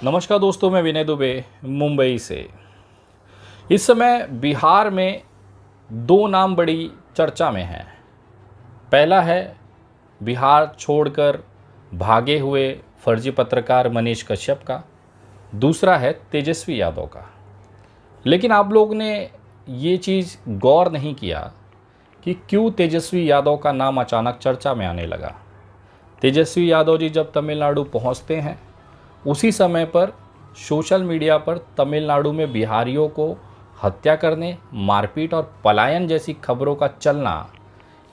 नमस्कार दोस्तों, मैं विनय दुबे मुंबई से। इस समय बिहार में दो नाम बड़ी चर्चा में हैं। पहला है बिहार छोड़कर भागे हुए फर्जी पत्रकार मनीष कश्यप का, दूसरा है तेजस्वी यादव का। लेकिन आप लोग ने ये चीज़ गौर नहीं किया कि क्यों तेजस्वी यादव का नाम अचानक चर्चा में आने लगा। तेजस्वी यादव जी जब तमिलनाडु पहुंचते हैं, उसी समय पर सोशल मीडिया पर तमिलनाडु में बिहारियों को हत्या करने, मारपीट और पलायन जैसी खबरों का चलना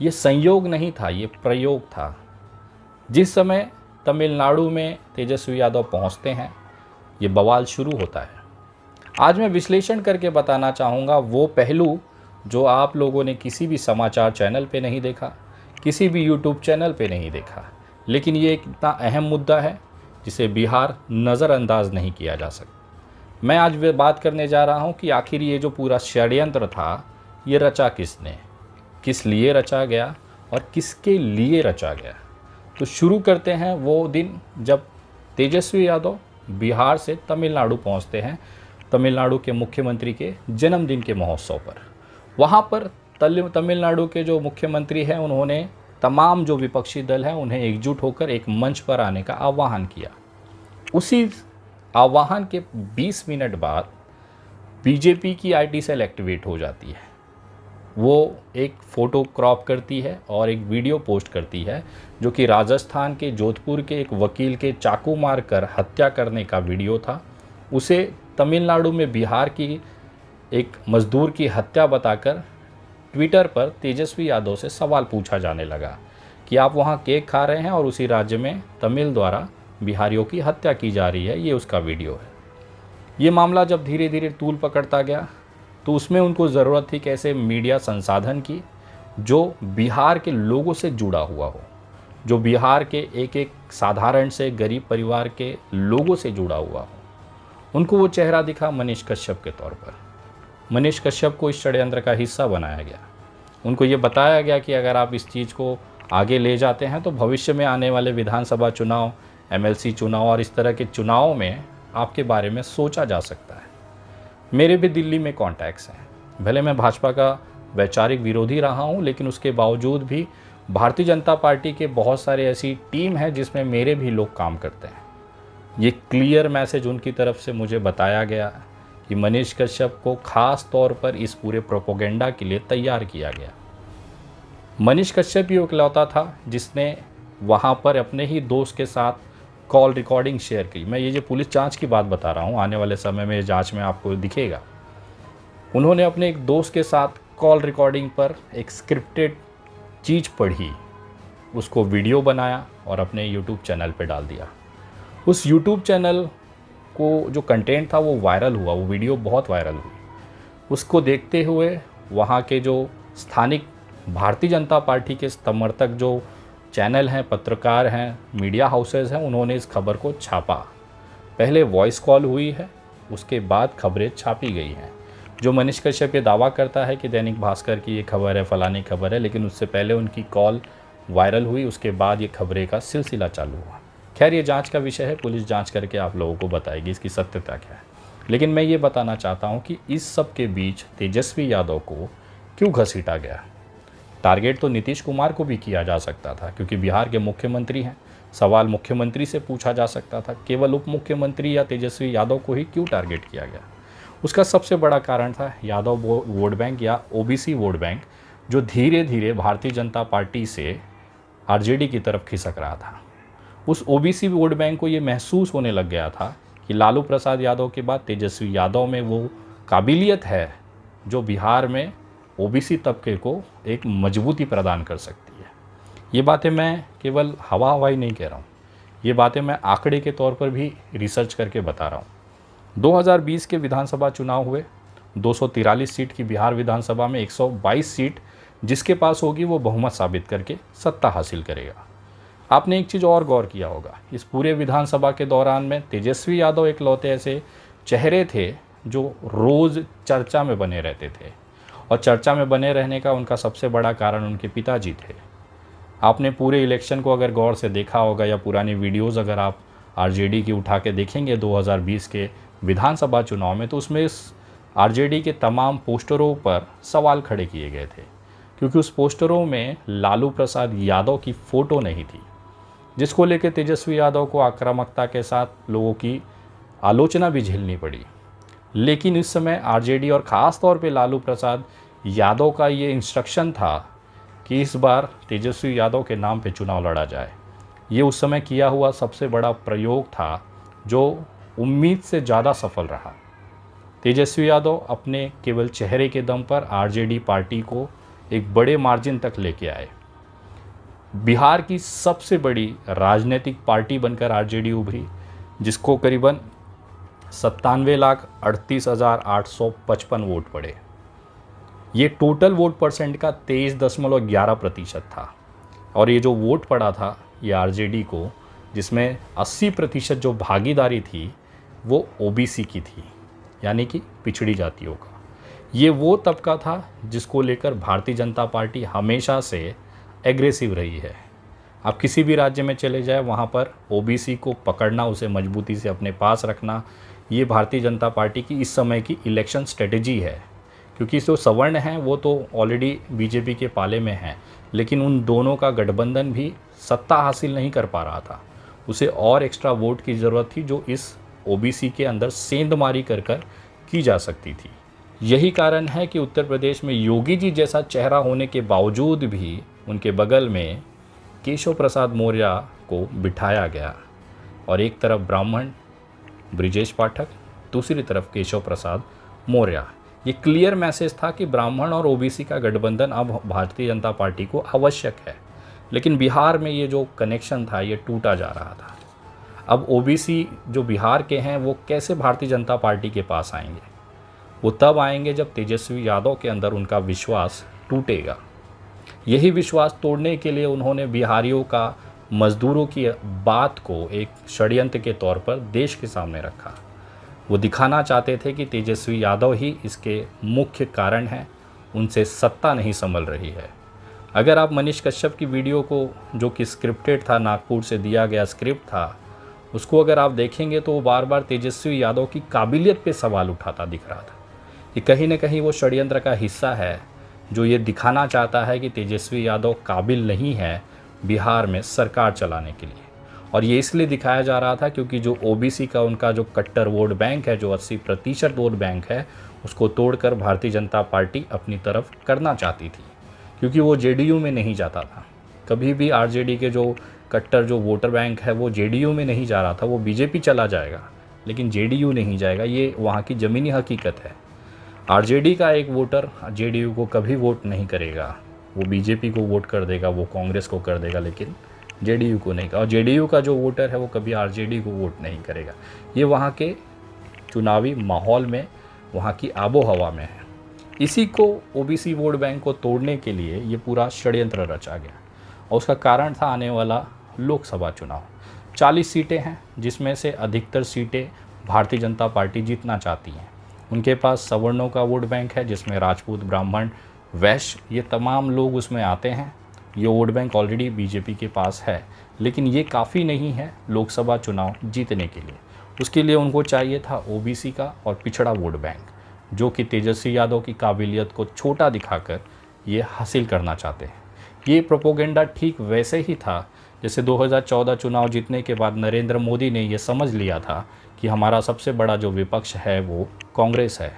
ये संयोग नहीं था, ये प्रयोग था। जिस समय तमिलनाडु में तेजस्वी यादव पहुंचते हैं, ये बवाल शुरू होता है। आज मैं विश्लेषण करके बताना चाहूँगा वो पहलू जो आप लोगों ने किसी भी समाचार चैनल पे नहीं देखा, किसी भी यूट्यूब चैनल पे नहीं देखा। लेकिन ये एक इतना अहम मुद्दा है जिसे बिहार नज़रअंदाज नहीं किया जा सकता। मैं आज बात करने जा रहा हूँ कि आखिर ये जो पूरा षड्यंत्र था, ये रचा किसने, किस लिए रचा गया और किसके लिए रचा गया। तो शुरू करते हैं वो दिन जब तेजस्वी यादव बिहार से तमिलनाडु पहुँचते हैं, तमिलनाडु के मुख्यमंत्री के जन्मदिन के महोत्सव पर। वहाँ पर तमिलनाडु के जो मुख्यमंत्री हैं, उन्होंने तमाम जो विपक्षी दल हैं उन्हें एकजुट होकर एक मंच पर आने का आह्वान किया। उसी आह्वान के 20 मिनट बाद बीजेपी की आईटी सेल एक्टिवेट हो जाती है। वो एक फ़ोटो क्रॉप करती है और एक वीडियो पोस्ट करती है जो कि राजस्थान के जोधपुर के एक वकील के चाकू मारकर हत्या करने का वीडियो था। उसे तमिलनाडु में बिहार की एक मज़दूर की हत्या बताकर ट्विटर पर तेजस्वी यादव से सवाल पूछा जाने लगा कि आप वहाँ केक खा रहे हैं और उसी राज्य में तमिल द्वारा बिहारियों की हत्या की जा रही है, ये उसका वीडियो है। ये मामला जब धीरे धीरे तूल पकड़ता गया तो उसमें उनको ज़रूरत थी कैसे मीडिया संसाधन की जो बिहार के लोगों से जुड़ा हुआ हो, जो बिहार के एक एक साधारण से गरीब परिवार के लोगों से जुड़ा हुआ हो। उनको वो चेहरा दिखा मनीष कश्यप के तौर पर। मनीष कश्यप को इस षड्यंत्र का हिस्सा बनाया गया। उनको ये बताया गया कि अगर आप इस चीज़ को आगे ले जाते हैं तो भविष्य में आने वाले विधानसभा चुनाव, एमएलसी चुनाव और इस तरह के चुनावों में आपके बारे में सोचा जा सकता है। मेरे भी दिल्ली में कॉन्टैक्ट्स हैं। भले मैं भाजपा का वैचारिक विरोधी रहा हूँ, लेकिन उसके बावजूद भी भारतीय जनता पार्टी के बहुत सारे ऐसी टीम है जिसमें मेरे भी लोग काम करते हैं। ये क्लियर मैसेज उनकी तरफ से मुझे बताया गया कि मनीष कश्यप को ख़ास तौर पर इस पूरे प्रोपोगेंडा के लिए तैयार किया गया। मनीष कश्यप ही इकलौता था जिसने वहाँ पर अपने ही दोस्त के साथ कॉल रिकॉर्डिंग शेयर की। मैं ये जो पुलिस जांच की बात बता रहा हूँ, आने वाले समय में जांच में आपको दिखेगा। उन्होंने अपने एक दोस्त के साथ कॉल रिकॉर्डिंग पर एक स्क्रिप्टेड चीज़ पढ़ी, उसको वीडियो बनाया और अपने यूट्यूब चैनल पे डाल दिया। उस यूट्यूब चैनल को जो कंटेंट था वो वायरल हुआ, वो वीडियो बहुत वायरल हुई। उसको देखते हुए वहाँ के जो स्थानिक भारतीय जनता पार्टी के समर्थक जो चैनल हैं, पत्रकार हैं, मीडिया हाउसेस हैं, उन्होंने इस खबर को छापा। पहले वॉइस कॉल हुई है, उसके बाद खबरें छापी गई हैं। जो मनीष कश्यप ये दावा करता है कि दैनिक भास्कर की ये खबर है, फलानी खबर है, लेकिन उससे पहले उनकी कॉल वायरल हुई, उसके बाद ये खबरें का सिलसिला चालू हुआ। खैर, ये जांच का विषय है, पुलिस जांच करके आप लोगों को बताएगी इसकी सत्यता क्या है। लेकिन मैं ये बताना चाहता हूँ कि इस सब के बीच तेजस्वी यादव को क्यों घसीटा गया। टारगेट तो नीतीश कुमार को भी किया जा सकता था, क्योंकि बिहार के मुख्यमंत्री हैं। सवाल मुख्यमंत्री से पूछा जा सकता था। केवल उप मुख्यमंत्री या तेजस्वी यादव को ही क्यों टारगेट किया गया। उसका सबसे बड़ा कारण था यादव वोट बैंक या ओबीसी वोट बैंक, जो धीरे धीरे भारतीय जनता पार्टी से आरजेडी की तरफ खिसक रहा था। उस ओबीसी वोट बैंक को ये महसूस होने लग गया था कि लालू प्रसाद यादव के बाद तेजस्वी यादव में वो काबिलियत है जो बिहार में ओबीसी तबके को एक मजबूती प्रदान कर सकती है। ये बातें मैं केवल हवाई नहीं कह रहा हूँ, ये बातें मैं आंकड़े के तौर पर भी रिसर्च करके बता रहा हूँ। 2020 के विधानसभा चुनाव हुए, 243 सीट की बिहार विधानसभा में 122 सीट जिसके पास होगी वो बहुमत साबित करके सत्ता हासिल करेगा। आपने एक चीज़ और गौर किया होगा, इस पूरे विधानसभा के दौरान में तेजस्वी यादव इकलौते ऐसे चेहरे थे जो रोज़ चर्चा में बने रहते थे, और चर्चा में बने रहने का उनका सबसे बड़ा कारण उनके पिताजी थे। आपने पूरे इलेक्शन को अगर गौर से देखा होगा या पुरानी वीडियोज़ अगर आप आरजेडी की उठा के देखेंगे 2020 के विधानसभा चुनाव में, तो उसमें इस आरजेडी के तमाम पोस्टरों पर सवाल खड़े किए गए थे, क्योंकि उस पोस्टरों में लालू प्रसाद यादव की फ़ोटो नहीं थी, जिसको लेकर तेजस्वी यादव को आक्रामकता के साथ लोगों की आलोचना भी झेलनी पड़ी। लेकिन इस समय आरजेडी और ख़ास तौर पे लालू प्रसाद यादव का ये इंस्ट्रक्शन था कि इस बार तेजस्वी यादव के नाम पे चुनाव लड़ा जाए। ये उस समय किया हुआ सबसे बड़ा प्रयोग था, जो उम्मीद से ज़्यादा सफल रहा। तेजस्वी यादव अपने केवल चेहरे के दम पर आरजेडी पार्टी को एक बड़े मार्जिन तक लेके आए। बिहार की सबसे बड़ी राजनीतिक पार्टी बनकर आरजेडी उभरी, जिसको करीबन 97,38,855 वोट पड़े। ये टोटल वोट परसेंट का 23.11% था। और ये जो वोट पड़ा था ये आरजेडी को, जिसमें 80% जो भागीदारी थी वो ओबीसी की थी, यानी कि पिछड़ी जातियों का। ये वो तबका था जिसको लेकर भारतीय जनता पार्टी हमेशा से एग्रेसिव रही है। आप किसी भी राज्य में चले जाए, वहाँ पर ओबीसी को पकड़ना, उसे मजबूती से अपने पास रखना, ये भारतीय जनता पार्टी की इस समय की इलेक्शन स्ट्रेटजी है। क्योंकि जो सवर्ण हैं वो तो ऑलरेडी बीजेपी के पाले में हैं, लेकिन उन दोनों का गठबंधन भी सत्ता हासिल नहीं कर पा रहा था। उसे और एक्स्ट्रा वोट की ज़रूरत थी, जो इस ओबीसी के अंदर सेंधमारी कर की जा सकती थी। यही कारण है कि उत्तर प्रदेश में योगी जी जैसा चेहरा होने के बावजूद भी उनके बगल में केशव प्रसाद मौर्य को बिठाया गया, और एक तरफ ब्राह्मण ब्रिजेश पाठक, दूसरी तरफ केशव प्रसाद मौर्य। ये क्लियर मैसेज था कि ब्राह्मण और ओबीसी का गठबंधन अब भारतीय जनता पार्टी को आवश्यक है। लेकिन बिहार में ये जो कनेक्शन था ये टूटा जा रहा था। अब ओबीसी जो बिहार के हैं वो कैसे भारतीय जनता पार्टी के पास आएंगे? वो तब आएंगे जब तेजस्वी यादव के अंदर उनका विश्वास टूटेगा। यही विश्वास तोड़ने के लिए उन्होंने बिहारियों का, मजदूरों की बात को एक षड्यंत्र के तौर पर देश के सामने रखा। वो दिखाना चाहते थे कि तेजस्वी यादव ही इसके मुख्य कारण हैं, उनसे सत्ता नहीं संभल रही है। अगर आप मनीष कश्यप की वीडियो को, जो कि स्क्रिप्टेड था, नागपुर से दिया गया स्क्रिप्ट था, उसको अगर आप देखेंगे तो वो बार बार तेजस्वी यादव की काबिलियत पे सवाल उठाता दिख रहा था। ये कहीं ना कहीं वो षड्यंत्र का हिस्सा है, जो ये दिखाना चाहता है कि तेजस्वी यादव काबिल नहीं है बिहार में सरकार चलाने के लिए। और ये इसलिए दिखाया जा रहा था क्योंकि जो ओबीसी का उनका जो कट्टर वोट बैंक है, जो 80% वोट बैंक है, उसको तोड़कर भारतीय जनता पार्टी अपनी तरफ करना चाहती थी। क्योंकि वो जेडीयू में नहीं जाता था, कभी भी आरजेडी के जो कट्टर जो वोटर बैंक है वो जेडीयू में नहीं जा रहा था। वो बीजेपी चला जाएगा लेकिन जेडीयू नहीं जाएगा, ये वहाँ की ज़मीनी हकीकत है। आरजेडी का एक वोटर जेडीयू को कभी वोट नहीं करेगा, वो बीजेपी को वोट कर देगा, वो कांग्रेस को कर देगा, लेकिन जेडीयू को नहीं। और जेडीयू का जो वोटर है वो कभी आरजेडी को वोट नहीं करेगा। ये वहाँ के चुनावी माहौल में, वहाँ की आबो हवा में है। इसी को ओबीसी वोट बैंक को तोड़ने के लिए ये पूरा षड्यंत्र रचा गया, और उसका कारण था आने वाला लोकसभा चुनाव। 40 सीटें हैं, जिसमें से अधिकतर सीटें भारतीय जनता पार्टी जीतना चाहती हैं। उनके पास सवर्णों का वोट बैंक है, जिसमें राजपूत, ब्राह्मण, वैश्य, ये तमाम लोग उसमें आते हैं। ये वोट बैंक ऑलरेडी बीजेपी के पास है, लेकिन ये काफ़ी नहीं है लोकसभा चुनाव जीतने के लिए। उसके लिए उनको चाहिए था ओबीसी का और पिछड़ा वोट बैंक, जो कि तेजस्वी यादव की काबिलियत को छोटा दिखाकर ये हासिल करना चाहते हैं। ये प्रोपोगेंडा ठीक वैसे ही था जैसे 2014 चुनाव जीतने के बाद नरेंद्र मोदी ने ये समझ लिया था कि हमारा सबसे बड़ा जो विपक्ष है वो कांग्रेस है।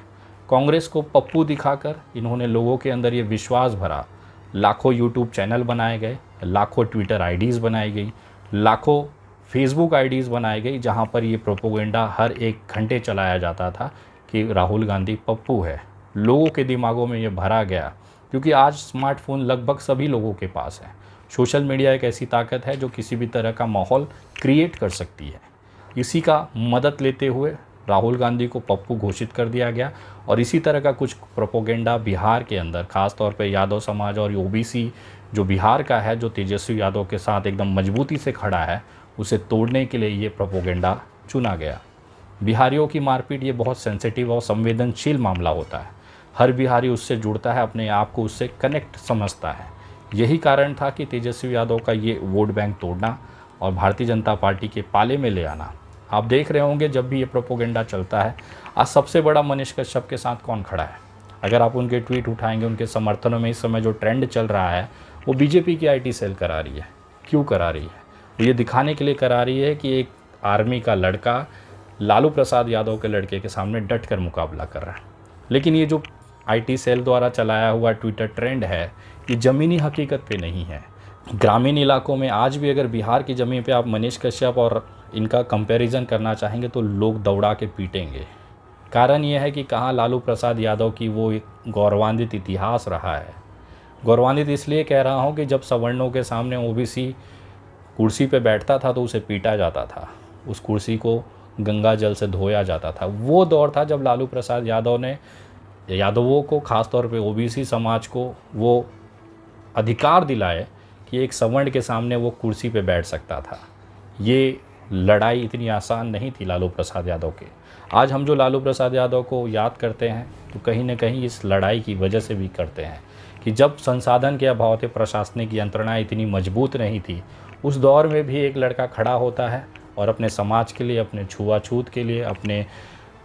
कांग्रेस को पप्पू दिखाकर इन्होंने लोगों के अंदर ये विश्वास भरा। लाखों यूट्यूब चैनल बनाए गए, लाखों ट्विटर आईडीज़ बनाई गई, लाखों फेसबुक आईडीज़ बनाई गई, जहां पर ये प्रोपोगेंडा हर एक घंटे चलाया जाता था कि राहुल गांधी पप्पू है। लोगों के दिमागों में ये भरा गया, क्योंकि आज स्मार्टफोन लगभग सभी लोगों के पास है। सोशल मीडिया एक ऐसी ताकत है जो किसी भी तरह का माहौल क्रिएट कर सकती है। इसी का मदद लेते हुए राहुल गांधी को पप्पू घोषित कर दिया गया, और इसी तरह का कुछ प्रोपोगेंडा बिहार के अंदर, ख़ास तौर पे यादव समाज और ओबीसी जो बिहार का है, जो तेजस्वी यादव के साथ एकदम मजबूती से खड़ा है, उसे तोड़ने के लिए ये प्रोपोगेंडा चुना गया। बिहारियों की मारपीट ये बहुत सेंसिटिव और संवेदनशील मामला होता है। हर बिहारी उससे जुड़ता है, अपने आप को उससे कनेक्ट समझता है। यही कारण था कि तेजस्वी यादव का ये वोट बैंक तोड़ना और भारतीय जनता पार्टी के पाले में ले आना। आप देख रहे होंगे जब भी ये प्रोपोगेंडा चलता है, आज सबसे बड़ा मनीष कश्यप के साथ कौन खड़ा है। अगर आप उनके ट्वीट उठाएंगे, उनके समर्थनों में इस समय जो ट्रेंड चल रहा है वो बीजेपी की IT सेल करा रही है। क्यों करा रही है? वो ये दिखाने के लिए करा रही है कि एक आर्मी का लड़का लालू प्रसाद यादव के लड़के के सामने डट कर मुकाबला कर रहा है। लेकिन ये जो IT सेल द्वारा चलाया हुआ ट्विटर ट्रेंड है, ये ज़मीनी हकीकत पे नहीं है। ग्रामीण इलाकों में आज भी अगर बिहार की ज़मीन पे आप मनीष कश्यप और इनका कंपैरिजन करना चाहेंगे तो लोग दौड़ा के पीटेंगे। कारण ये है कि कहाँ लालू प्रसाद यादव की वो एक गौरवान्वित इतिहास रहा है। गौरवान्वित इसलिए कह रहा हूँ कि जब सवर्णों के सामने OBC कुर्सी पे बैठता था तो उसे पीटा जाता था, उस कुर्सी को गंगा जल से धोया जाता था। वो दौर था जब लालू प्रसाद यादव ने यादवों को, ख़ासतौर पे OBC समाज को वो अधिकार दिलाए कि एक सवर्ण के सामने वो कुर्सी पे बैठ सकता था। ये लड़ाई इतनी आसान नहीं थी लालू प्रसाद यादव के। आज हम जो लालू प्रसाद यादव को याद करते हैं तो कहीं ना कहीं इस लड़ाई की वजह से भी करते हैं कि जब संसाधन के अभाव थे, प्रशासनिक यंत्रणा इतनी मजबूत नहीं थी, उस दौर में भी एक लड़का खड़ा होता है और अपने समाज के लिए, अपने छुआछूत के लिए, अपने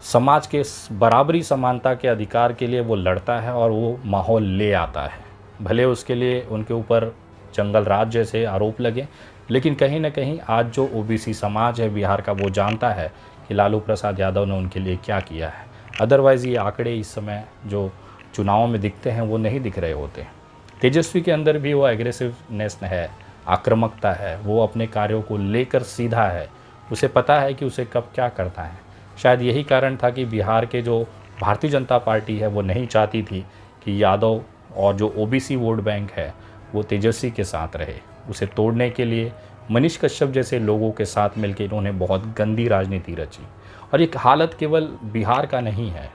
समाज के बराबरी समानता के अधिकार के लिए वो लड़ता है और वो माहौल ले आता है। भले उसके लिए उनके ऊपर जंगल राज जैसे आरोप लगे, लेकिन कहीं ना कहीं आज जो OBC समाज है बिहार का वो जानता है कि लालू प्रसाद यादव ने उनके लिए क्या किया है। अदरवाइज़ ये आंकड़े इस समय जो चुनाव में दिखते हैं वो नहीं दिख रहे होते। तेजस्वी के अंदर भी वो एग्रेसिवनेस है, आक्रामकता है, वो अपने कार्यों को लेकर सीधा है, उसे पता है कि उसे कब क्या करना है। शायद यही कारण था कि बिहार के जो भारतीय जनता पार्टी है वो नहीं चाहती थी कि यादव और जो OBC वोट बैंक है वो तेजस्वी के साथ रहे। उसे तोड़ने के लिए मनीष कश्यप जैसे लोगों के साथ मिलकर इन्होंने बहुत गंदी राजनीति रची। और ये हालत केवल बिहार का नहीं है,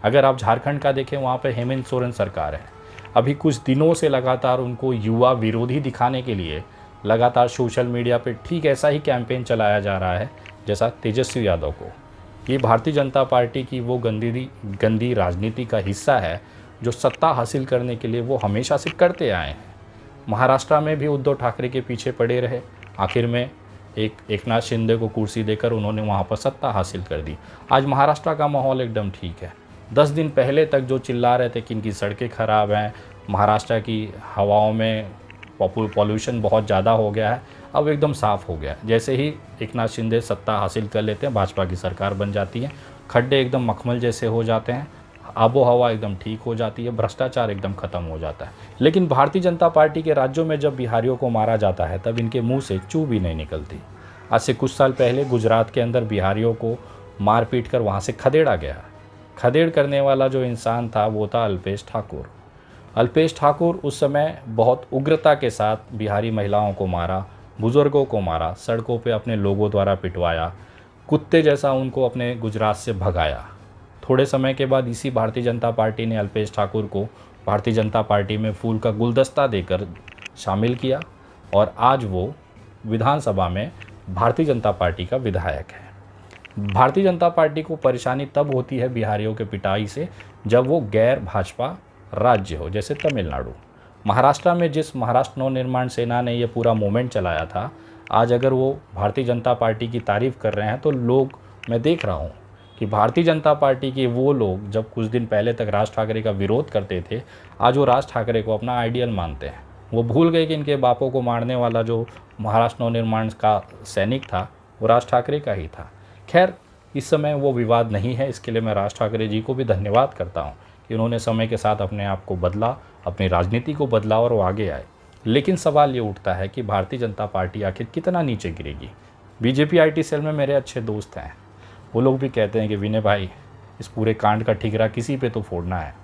अगर आप झारखंड का देखें वहाँ पे हेमंत सोरेन सरकार है। अभी कुछ दिनों से लगातार उनको युवा विरोधी दिखाने के लिए लगातार सोशल मीडिया पे ठीक ऐसा ही कैंपेन चलाया जा रहा है जैसा तेजस्वी यादव को। ये भारतीय जनता पार्टी की वो गंदी राजनीति का हिस्सा है जो सत्ता हासिल करने के लिए वो हमेशा से करते आए हैं। महाराष्ट्र में भी उद्धव ठाकरे के पीछे पड़े रहे, आखिर में एकनाथ शिंदे को कुर्सी देकर उन्होंने वहाँ पर सत्ता हासिल कर दी। आज महाराष्ट्र का माहौल एकदम ठीक है। 10 दिन पहले तक जो चिल्ला रहे थे कि इनकी सड़कें ख़राब हैं, महाराष्ट्र की हवाओं में पॉल्यूशन बहुत ज़्यादा हो गया है, अब एकदम साफ़ हो गया। जैसे ही एकनाथ शिंदे सत्ता हासिल कर लेते हैं, भाजपा की सरकार बन जाती है, खड्डे एकदम मखमल जैसे हो जाते हैं, आबो हवा एकदम ठीक हो जाती है, भ्रष्टाचार एकदम ख़त्म हो जाता है। लेकिन भारतीय जनता पार्टी के राज्यों में जब बिहारियों को मारा जाता है तब इनके मुंह से चू भी नहीं निकलती। आज से कुछ साल पहले गुजरात के अंदर बिहारियों को मार पीट कर वहाँ से खदेड़ा गया। खदेड़ करने वाला जो इंसान था वो था अल्पेश ठाकुर। अल्पेश ठाकुर उस समय बहुत उग्रता के साथ बिहारी महिलाओं को मारा, बुज़ुर्गों को मारा, सड़कों पे अपने लोगों द्वारा पिटवाया, कुत्ते जैसा उनको अपने गुजरात से भगाया। थोड़े समय के बाद इसी भारतीय जनता पार्टी ने अल्पेश ठाकुर को भारतीय जनता पार्टी में फूल का गुलदस्ता देकर शामिल किया और आज वो विधानसभा में भारतीय जनता पार्टी का विधायक है। भारतीय जनता पार्टी को परेशानी तब होती है बिहारियों के पिटाई से जब वो गैर भाजपा राज्य हो, जैसे तमिलनाडु। महाराष्ट्र में जिस महाराष्ट्र नवनिर्माण सेना ने ये पूरा मूवमेंट चलाया था, आज अगर वो भारतीय जनता पार्टी की तारीफ़ कर रहे हैं तो लोग, मैं देख रहा हूँ कि भारतीय जनता पार्टी के वो लोग जब कुछ दिन पहले तक राज ठाकरे का विरोध करते थे, आज वो राज ठाकरे को अपना आइडियल मानते हैं। वो भूल गए कि इनके बापों को मारने वाला जो महाराष्ट्र नवनिर्माण का सैनिक था वो राज ठाकरे का ही था। खैर, इस समय वो विवाद नहीं है, इसके लिए मैं राज ठाकरे जी को भी धन्यवाद करता हूँ कि उन्होंने समय के साथ अपने आप को बदला, अपनी राजनीति को बदला और वो आगे आए। लेकिन सवाल ये उठता है कि भारतीय जनता पार्टी आखिर कितना नीचे गिरेगी। बीजेपी IT सेल में मेरे अच्छे दोस्त हैं, वो लोग भी कहते हैं कि विनय भाई, इस पूरे कांड का ठिकरा किसी पे तो फोड़ना है,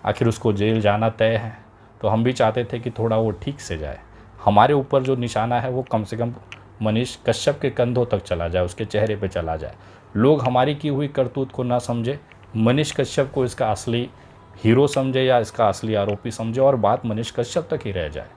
आखिर उसको जेल जाना तय है। तो हम भी चाहते थे कि थोड़ा वो ठीक से जाए, हमारे ऊपर जो निशाना है वो कम से कम मनीष कश्यप के कंधों तक चला जाए, उसके चेहरे पे चला जाए। लोग हमारी की हुई करतूत को ना समझे, मनीष कश्यप को इसका असली हीरो समझे या इसका असली आरोपी समझे और बात मनीष कश्यप तक ही रह जाए।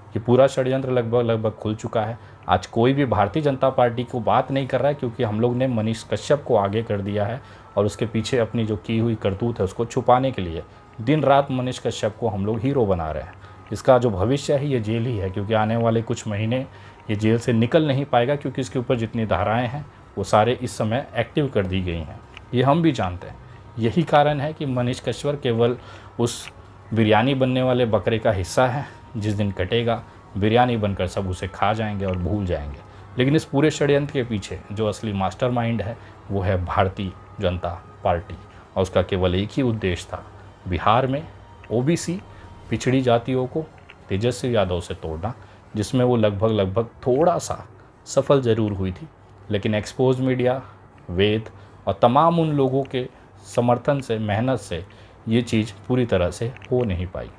ये पूरा षड्यंत्र लगभग खुल चुका है। आज कोई भी भारतीय जनता पार्टी को बात नहीं कर रहा है क्योंकि हम लोग ने मनीष कश्यप को आगे कर दिया है और उसके पीछे अपनी जो की हुई करतूत है उसको छुपाने के लिए दिन रात मनीष कश्यप को हम लोग हीरो बना रहे हैं। इसका जो भविष्य है ये जेल ही है, क्योंकि आने वाले कुछ महीने ये जेल से निकल नहीं पाएगा, क्योंकि इसके ऊपर जितनी धाराएं हैं वो सारे इस समय एक्टिव कर दी गई हैं। ये हम भी जानते हैं। यही कारण है कि मनीष कश्यप केवल उस बिरयानी बनने वाले बकरे का हिस्सा है, जिस दिन कटेगा बिरयानी बनकर सब उसे खा जाएंगे और भूल जाएंगे। लेकिन इस पूरे षड्यंत्र के पीछे जो असली मास्टरमाइंड है वो है भारतीय जनता पार्टी, और उसका केवल एक ही उद्देश्य था, बिहार में ओबीसी पिछड़ी जातियों को तेजस्वी यादव से तोड़ना, जिसमें वो लगभग थोड़ा सा सफल ज़रूर हुई थी, लेकिन एक्सपोज मीडिया, वेद और तमाम उन लोगों के समर्थन से, मेहनत से ये चीज़ पूरी तरह से हो नहीं पाई।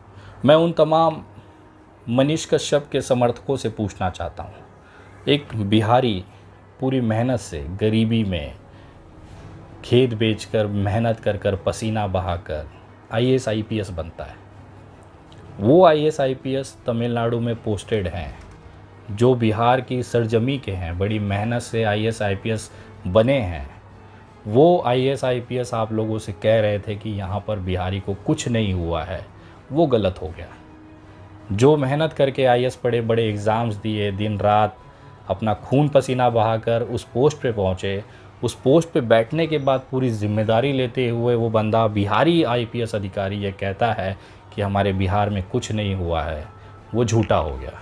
मैं उन तमाम मनीष कश्यप के समर्थकों से पूछना चाहता हूँ, एक बिहारी पूरी मेहनत से गरीबी में खेत बेचकर मेहनत कर पसीना बहाकर IAS IPS बनता है। वो IAS IPS तमिलनाडु में पोस्टेड हैं, जो बिहार की सरजमी के हैं, बड़ी मेहनत से IAS IPS बने हैं। वो IAS IPS आप लोगों से कह रहे थे कि यहाँ पर बिहारी को कुछ नहीं हुआ है, वो गलत हो गया। जो मेहनत करके IAS पढ़े, बड़े एग्ज़ाम्स दिए, दिन रात अपना खून पसीना बहाकर उस पोस्ट पे पहुँचे, उस पोस्ट पे बैठने के बाद पूरी जिम्मेदारी लेते हुए वो बंदा बिहारी IPS अधिकारी ये कहता है कि हमारे बिहार में कुछ नहीं हुआ है, वो झूठा हो गया।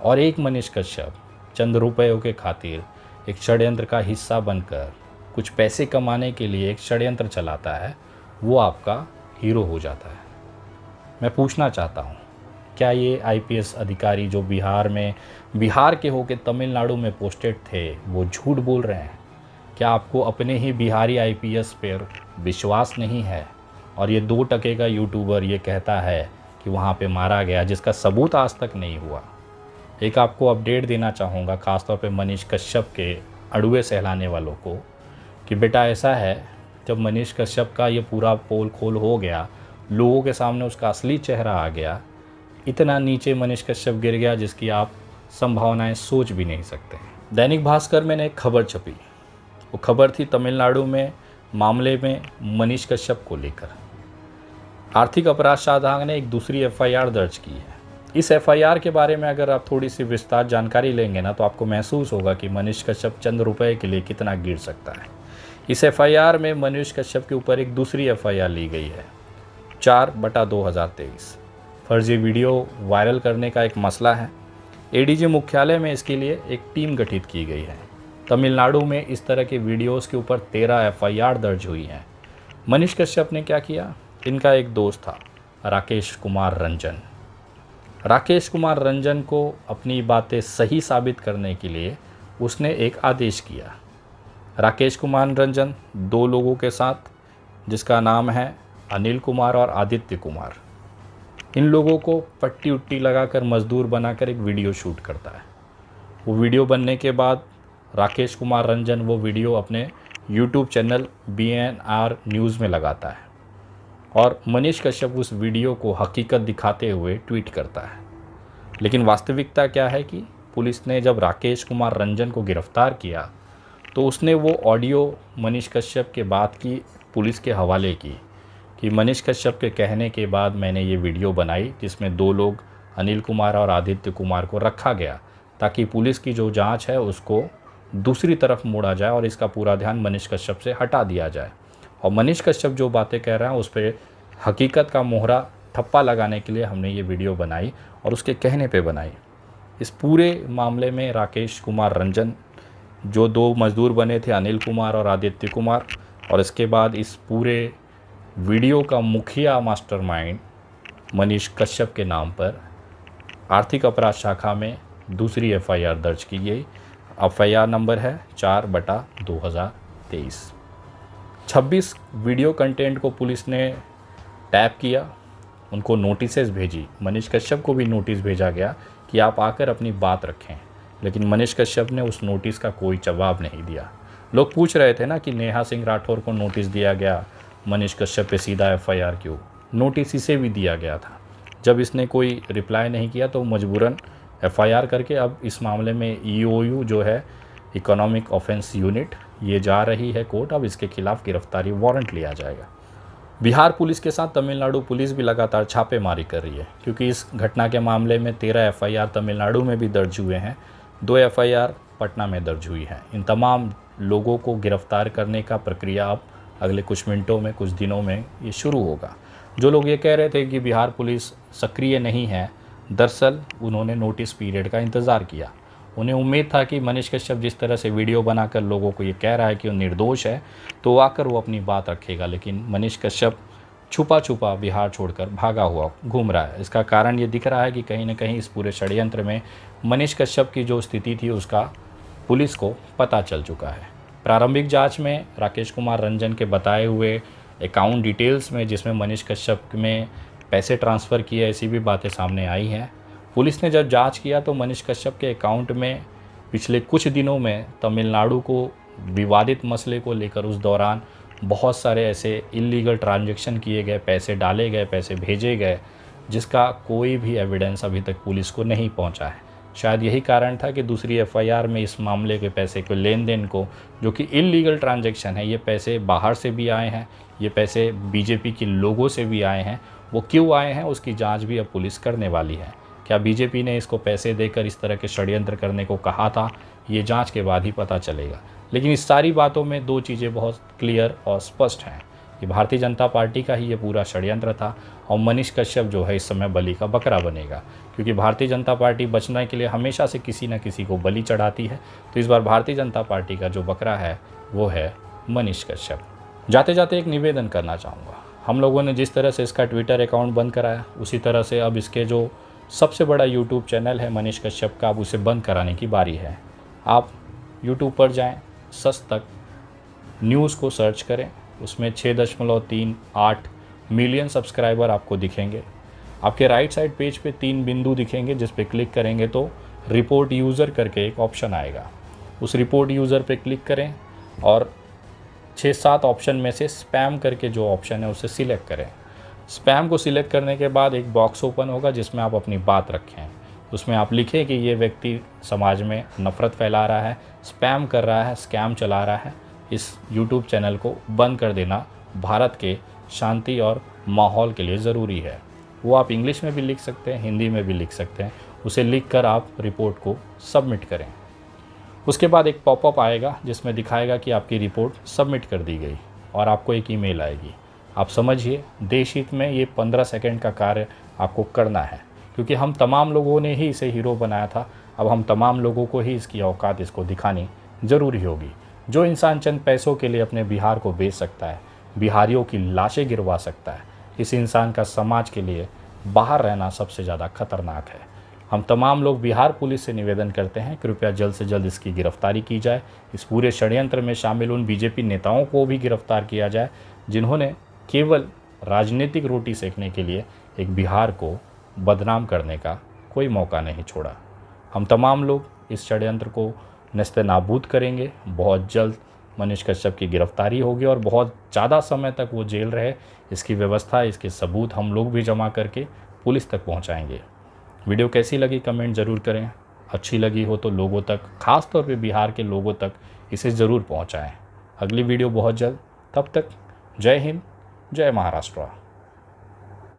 और एक मनीष कश्यप चंद रुपयों के खातिर एक षड्यंत्र का हिस्सा बनकर कुछ पैसे कमाने के लिए एक षड्यंत्र चलाता है, वो आपका हीरो हो जाता है। मैं पूछना चाहता हूँ, क्या ये IPS अधिकारी जो बिहार के होके तमिलनाडु में पोस्टेड थे, वो झूठ बोल रहे हैं? क्या आपको अपने ही बिहारी IPS पर विश्वास नहीं है? और ये 2 टके का यूट्यूबर ये कहता है कि वहाँ पे मारा गया, जिसका सबूत आज तक नहीं हुआ। एक आपको अपडेट देना चाहूँगा, ख़ासतौर पे मनीष कश्यप के अड़ुए सहलाने वालों को, कि बेटा ऐसा है, जब मनीष कश्यप का ये पूरा पोल खोल हो गया, लोगों के सामने उसका असली चेहरा आ गया, इतना नीचे मनीष कश्यप गिर गया जिसकी आप संभावनाएं सोच भी नहीं सकते। दैनिक भास्कर में एक खबर छपी, वो खबर थी तमिलनाडु में मामले में मनीष कश्यप को लेकर। आर्थिक अपराध शाखा ने एक दूसरी FIR दर्ज की है। इस FIR के बारे में अगर आप थोड़ी सी विस्तार जानकारी लेंगे ना, तो आपको महसूस होगा कि मनीष कश्यप चंद रुपए के लिए कितना गिर सकता है। इस FIR में मनीष कश्यप के ऊपर एक दूसरी FIR ली गई है, 4/2023। फर्जी वीडियो वायरल करने का एक मसला है। ADG मुख्यालय में इसके लिए एक टीम गठित की गई है। तमिलनाडु में इस तरह के वीडियोस के ऊपर 13 FIR दर्ज हुई हैं। मनीष कश्यप ने क्या किया, इनका एक दोस्त था राकेश कुमार रंजन। राकेश कुमार रंजन को अपनी बातें सही साबित करने के लिए उसने एक आदेश किया। राकेश कुमार रंजन 2 लोगों के साथ, जिसका नाम है अनिल कुमार और आदित्य कुमार, इन लोगों को पट्टी उट्टी लगाकर मजदूर बनाकर एक वीडियो शूट करता है। वो वीडियो बनने के बाद राकेश कुमार रंजन वो वीडियो अपने YouTube चैनल BNR न्यूज़ में लगाता है, और मनीष कश्यप उस वीडियो को हकीकत दिखाते हुए ट्वीट करता है। लेकिन वास्तविकता क्या है कि पुलिस ने जब राकेश कुमार रंजन को गिरफ्तार किया, तो उसने वो ऑडियो मनीष कश्यप के बात की पुलिस के हवाले की कि मनीष कश्यप के कहने के बाद मैंने ये वीडियो बनाई, जिसमें 2 लोग अनिल कुमार और आदित्य कुमार को रखा गया, ताकि पुलिस की जो जांच है उसको दूसरी तरफ मोड़ा जाए और इसका पूरा ध्यान मनीष कश्यप से हटा दिया जाए। और मनीष कश्यप जो बातें कह रहे हैं उस पर हकीकत का मोहरा ठप्पा लगाने के लिए हमने ये वीडियो बनाई और उसके कहने पे बनाई। इस पूरे मामले में राकेश कुमार रंजन, जो 2 मजदूर बने थे अनिल कुमार और आदित्य कुमार, और इसके बाद इस पूरे वीडियो का मुखिया मास्टरमाइंड मनीष कश्यप के नाम पर आर्थिक अपराध शाखा में दूसरी FIR दर्ज की गई। FIR नंबर है 4/2023। 26 वीडियो कंटेंट को पुलिस ने टैप किया, उनको नोटिसेस भेजी। मनीष कश्यप को भी नोटिस भेजा गया कि आप आकर अपनी बात रखें, लेकिन मनीष कश्यप ने उस नोटिस का कोई जवाब नहीं दिया। लोग पूछ रहे थे ना कि नेहा सिंह राठौर को नोटिस दिया गया, मनीष कश्यप पे सीधा FIR क्यों? नोटिस इसे भी दिया गया था। जब इसने कोई रिप्लाई नहीं किया तो मजबूरन FIR करके अब इस मामले में EOU जो है इकोनॉमिक ऑफेंस यूनिट, ये जा रही है कोर्ट। अब इसके खिलाफ़ गिरफ्तारी वारंट लिया जाएगा। बिहार पुलिस के साथ तमिलनाडु पुलिस भी लगातार छापेमारी कर रही है, क्योंकि इस घटना के मामले में 13 एफआईआर तमिलनाडु में भी दर्ज हुए हैं, 2 एफआईआर पटना में दर्ज हुई है। इन तमाम लोगों को गिरफ्तार करने का प्रक्रिया अब अगले कुछ मिनटों में, कुछ दिनों में ये शुरू होगा। जो लोग ये कह रहे थे कि बिहार पुलिस सक्रिय नहीं है, दरअसल उन्होंने नोटिस पीरियड का इंतज़ार किया। उन्हें उम्मीद था कि मनीष कश्यप जिस तरह से वीडियो बनाकर लोगों को ये कह रहा है कि वो निर्दोष है, तो आकर वो अपनी बात रखेगा, लेकिन मनीष कश्यप छुपा छुपा बिहार छोड़कर भागा हुआ घूम रहा है। इसका कारण ये दिख रहा है कि कहीं ना कहीं इस पूरे षड्यंत्र में मनीष कश्यप की जो स्थिति थी उसका पुलिस को पता चल चुका है। प्रारंभिक जांच में राकेश कुमार रंजन के बताए हुए अकाउंट डिटेल्स में, जिसमें मनीष कश्यप में पैसे ट्रांसफ़र किए, ऐसी भी बातें सामने आई हैं। पुलिस ने जब जांच किया तो मनीष कश्यप के अकाउंट में पिछले कुछ दिनों में तमिलनाडु को विवादित मसले को लेकर उस दौरान बहुत सारे ऐसे इल्लीगल ट्रांजैक्शन किए गए, पैसे डाले गए, पैसे भेजे गए, जिसका कोई भी एविडेंस अभी तक पुलिस को नहीं पहुंचा है। शायद यही कारण था कि दूसरी एफआईआर में इस मामले के पैसे को, लेन देन को, जो कि इल्लीगल ट्रांजैक्शन है, ये पैसे बाहर से भी आए हैं, ये पैसे बीजेपी के लोगों से भी आए हैं। वो क्यों आए हैं उसकी जांच भी अब पुलिस करने वाली है। क्या बीजेपी ने इसको पैसे देकर इस तरह के षड्यंत्र करने को कहा था, ये जांच के बाद ही पता चलेगा। लेकिन इस सारी बातों में 2 चीज़ें बहुत क्लियर और स्पष्ट हैं कि भारतीय जनता पार्टी का ही ये पूरा षड्यंत्र था और मनीष कश्यप जो है इस समय बलि का बकरा बनेगा, क्योंकि भारतीय जनता पार्टी बचने के लिए हमेशा से किसी न किसी को बलि चढ़ाती है। तो इस बार भारतीय जनता पार्टी का जो बकरा है वो है मनीष कश्यप। जाते जाते एक निवेदन करना चाहूँगा, हम लोगों ने जिस तरह से इसका ट्विटर अकाउंट बंद कराया, उसी तरह से अब इसके जो सबसे बड़ा यूट्यूब चैनल है मनीष कश्यप का, अब उसे बंद कराने की बारी है। आप यूट्यूब पर जाएं, सच तक न्यूज़ को सर्च करें, उसमें 6.38 मिलियन सब्सक्राइबर आपको दिखेंगे। आपके राइट साइड पेज पे 3 बिंदु दिखेंगे, जिस पे क्लिक करेंगे तो रिपोर्ट यूज़र करके एक ऑप्शन आएगा। उस रिपोर्ट यूज़र पे क्लिक करें और 6-7 ऑप्शन में से स्पैम करके जो ऑप्शन है उसे सिलेक्ट करें। स्पैम को सिलेक्ट करने के बाद एक बॉक्स ओपन होगा जिसमें आप अपनी बात रखें। उसमें आप लिखें कि ये व्यक्ति समाज में नफ़रत फैला रहा है, स्पैम कर रहा है, स्कैम चला रहा है। इस यूट्यूब चैनल को बंद कर देना भारत के शांति और माहौल के लिए ज़रूरी है। वो आप इंग्लिश में भी लिख सकते हैं, हिंदी में भी लिख सकते हैं। उसे लिखकर आप रिपोर्ट को सबमिट करें। उसके बाद एक पॉपअप आएगा जिसमें दिखाएगा कि आपकी रिपोर्ट सबमिट कर दी गई और आपको एक ईमेल आएगी। आप समझिए, देश हित में ये 15 सेकंड का कार्य आपको करना है, क्योंकि हम तमाम लोगों ने ही इसे हीरो बनाया था। अब हम तमाम लोगों को ही इसकी औकात इसको दिखानी ज़रूरी होगी। जो इंसान चंद पैसों के लिए अपने बिहार को बेच सकता है, बिहारियों की लाशें गिरवा सकता है, इस इंसान का समाज के लिए बाहर रहना सबसे ज़्यादा खतरनाक है। हम तमाम लोग बिहार पुलिस से निवेदन करते हैं, कृपया जल्द से जल्द इसकी गिरफ्तारी की जाए। इस पूरे षड्यंत्र में शामिल उन बीजेपी नेताओं को भी गिरफ्तार किया जाए जिन्होंने केवल राजनीतिक रोटी सेकने के लिए एक बिहार को बदनाम करने का कोई मौका नहीं छोड़ा। हम तमाम लोग इस षड्यंत्र को नेस्तनाबूद करेंगे। बहुत जल्द मनीष कश्यप की गिरफ्तारी होगी और बहुत ज़्यादा समय तक वो जेल रहे, इसकी व्यवस्था, इसके सबूत हम लोग भी जमा करके पुलिस तक पहुंचाएंगे। वीडियो कैसी लगी कमेंट ज़रूर करें। अच्छी लगी हो तो लोगों तक, ख़ास तौर पे बिहार के लोगों तक इसे ज़रूर पहुंचाएं। अगली वीडियो बहुत जल्द। तब तक जय हिंद, जय महाराष्ट्र।